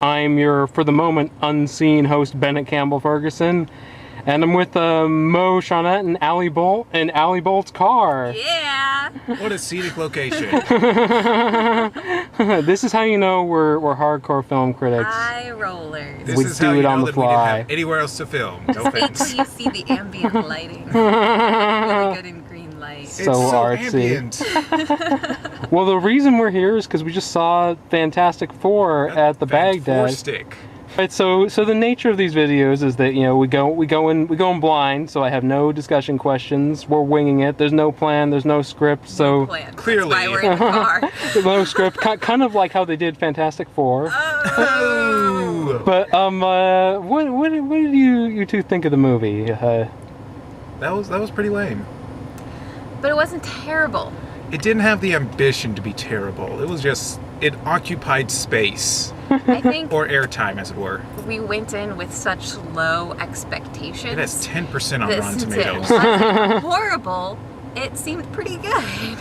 I'm your, for the moment, unseen host, Bennett Campbell Ferguson. And I'm with Mo, Shaunette, and Alli Bolt in Alli Bolt's car. Yeah! What a scenic location. This is how you know we're hardcore film critics. High rollers. This We is do how it you on know the that we didn't fly. have anywhere else to film. No Wait offense. till you see the ambient lighting. Really good in green light. It's So artsy. ambient. Well, the reason we're here is because we just saw Fantastic Four at the Baghdad. Stick. Right, so the nature of these videos is that, you know, we go in blind, so I have no discussion questions. We're winging it. There's no plan. There's no script. So Plan. Clearly. That's why we're in the car. no script. Kind of like how they did Fantastic Four. Oh. But what did you two think of the movie? That was pretty lame. But it wasn't terrible. It didn't have the ambition to be terrible. It was just, it occupied space. I think Or airtime, as it were. we went in with such low expectations. It has 10% on that Rotten since it Tomatoes. wasn't horrible, it seemed pretty good.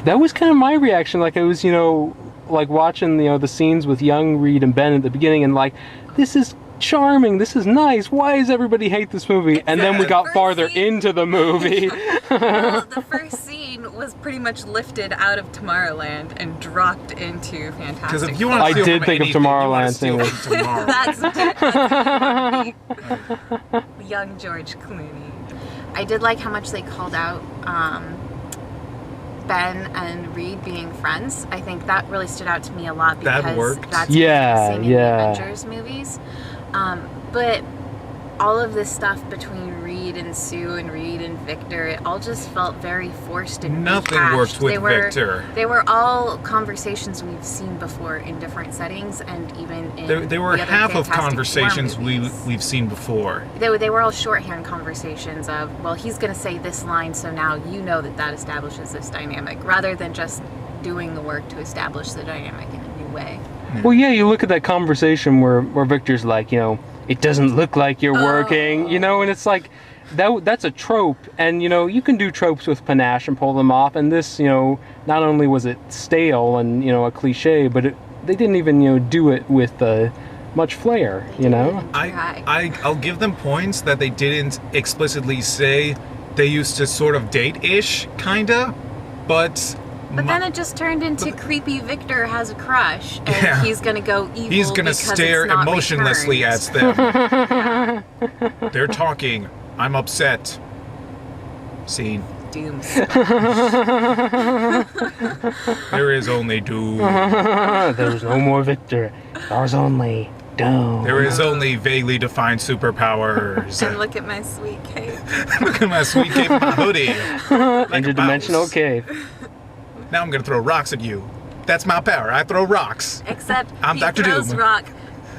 That was kind of my reaction. Like, I was, you know, like watching, you know, the scenes with young Reed and Ben at the beginning, and like, this is charming, this is nice, why does everybody hate this movie? And then we got First farther scene- into the movie. Well, the first scene was pretty much lifted out of Tomorrowland and dropped into Fantastic Because if you Four. want to I steal did from think of anything, you wanna Tomorrowland, steal too. from Tomorrow. That's young George Clooney. I did like how much they called out Ben and Reed being friends. I think that really stood out to me a lot That because worked. that's Yeah, missing in yeah. the Avengers movies. But all of this stuff between Reed and Sue and Reed and Victor, it all just felt very forced and Nothing rehashed. worked with Victor. They were all conversations we've seen before in different settings, and even in They were the other half of Fantastic Four conversations movies. we've seen before. They were all shorthand conversations of, well, he's going to say this line, so now you know that establishes this dynamic, rather than just doing the work to establish the dynamic in a new way. Well, yeah, you look at that conversation where Victor's like, you know, it doesn't look like you're working, you know, and it's like, that's a trope, and, you know, you can do tropes with panache and pull them off, and this, you know, not only was it stale and, you know, a cliche, but they didn't even, you know, do it with much flair, you know? I'll give them points that they didn't explicitly say they used to sort of date-ish, kinda, but then it just turned into creepy Victor has a crush, and Yeah. he's gonna go evil. he's gonna because stare it's not emotionlessly returned. at them. They're talking. I'm upset. Scene. Doom. There is only doom. There's no more Victor. There's only doom. There is only vaguely defined superpowers. And look at my sweet cape. Look at my sweet cape and my hoodie. Like a Interdimensional mouse. cave. Now I'm gonna throw rocks at you. That's my power. I throw rocks. Except I'm he Dr. throws Doom.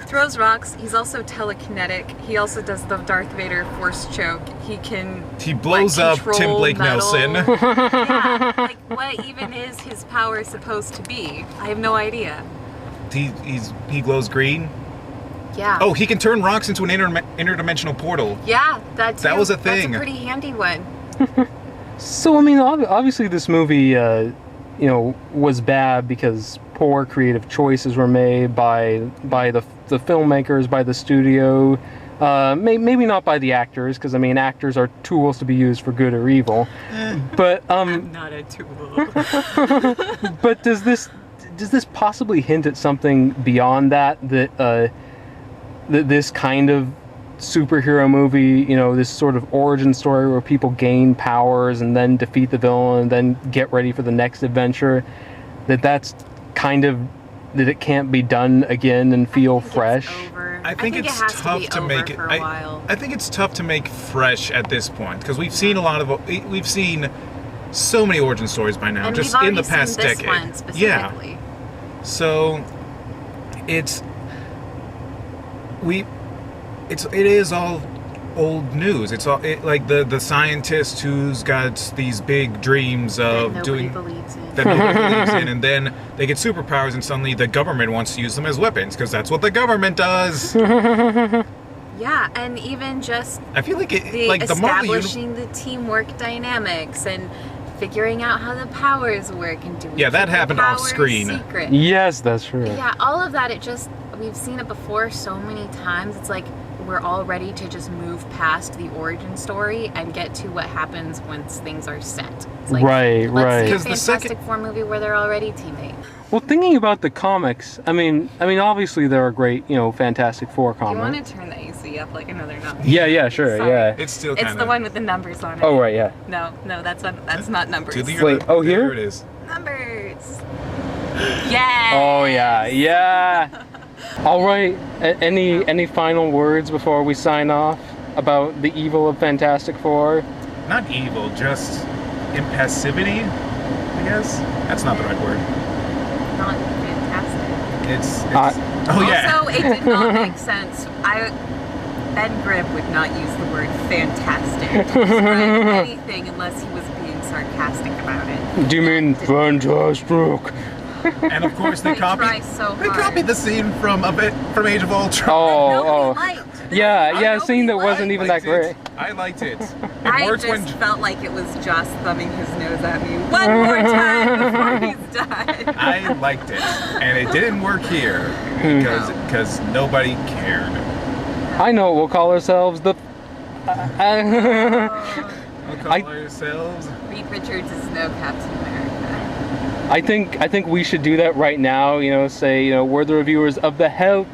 throws rocks. He's also telekinetic. He also does the Darth Vader force choke. He blows up control Tim Blake metal. Nelson. Yeah, like what even is his power supposed to be? I have no idea. He glows green. Yeah. Oh, he can turn rocks into an interdimensional portal. Yeah, that was a thing. That's a pretty handy one. So, I mean, obviously this movie, you know, was bad because poor creative choices were made by the filmmakers, by the studio, maybe not by the actors, because, I mean, actors are tools to be used for good or evil. But I'm not a tool. but does this possibly hint at something beyond that this kind of superhero movie, you know, this sort of origin story where people gain powers and then defeat the villain and then get ready for the next adventure, that's kind of, that it can't be done again and feel fresh? I think it's it has tough to, to make it. for a while. I think it's tough to make fresh at this point because we've seen we've seen so many origin stories by now, And just we've in the already past seen this decade. one specifically. So it is all old news. It's all like the scientist who's got these big dreams of that doing nobody believes in. that nobody believes in, and then they get superpowers, and suddenly the government wants to use them as weapons because that's what the government does. Yeah, and even just I feel like the the Marvel establishing the teamwork dynamics and figuring out how the powers work and doing Yeah, that happened off screen. Secret. Yes, that's true. Yeah, all of that, it just we've seen it before so many times. It's like we're all ready to just move past the origin story and get to what happens once things are set. It's like, Right. let's see a Because the Fantastic Four movie where they're already teammates. Well, thinking about the comics, I mean, obviously there are great, Fantastic Four You want comics. to turn the AC up like another number? Yeah, sure, Sorry. yeah. It's still It's kind the of... one with the numbers on it. Oh, right, yeah. No, that's not numbers. To the Wait, oh, here? There it is. Numbers. Yes. Oh, yeah. All right. Any final words before we sign off about the evil of Fantastic Four? Not evil, just impassivity, I guess. That's not the right word. Not fantastic. It's oh yeah. Also, it did not make sense. Ben Grimm would not use the word fantastic to describe anything unless he was being sarcastic about it. Do you mean fantastic? And of course they try copied so they hard. copied the scene from Age of Ultron. Oh. Nobody liked. Yeah, a scene that Nobody wasn't even that Liked it. great. I liked it. It I worked just when felt like it was Joss thumbing his nose at me one more time before he's done. I liked it, and it didn't work here because nobody cared. I know what we'll call ourselves. The. We'll call ourselves. Reed Richards is no Captain America. I think we should do that right now. Say we're the reviewers of the health.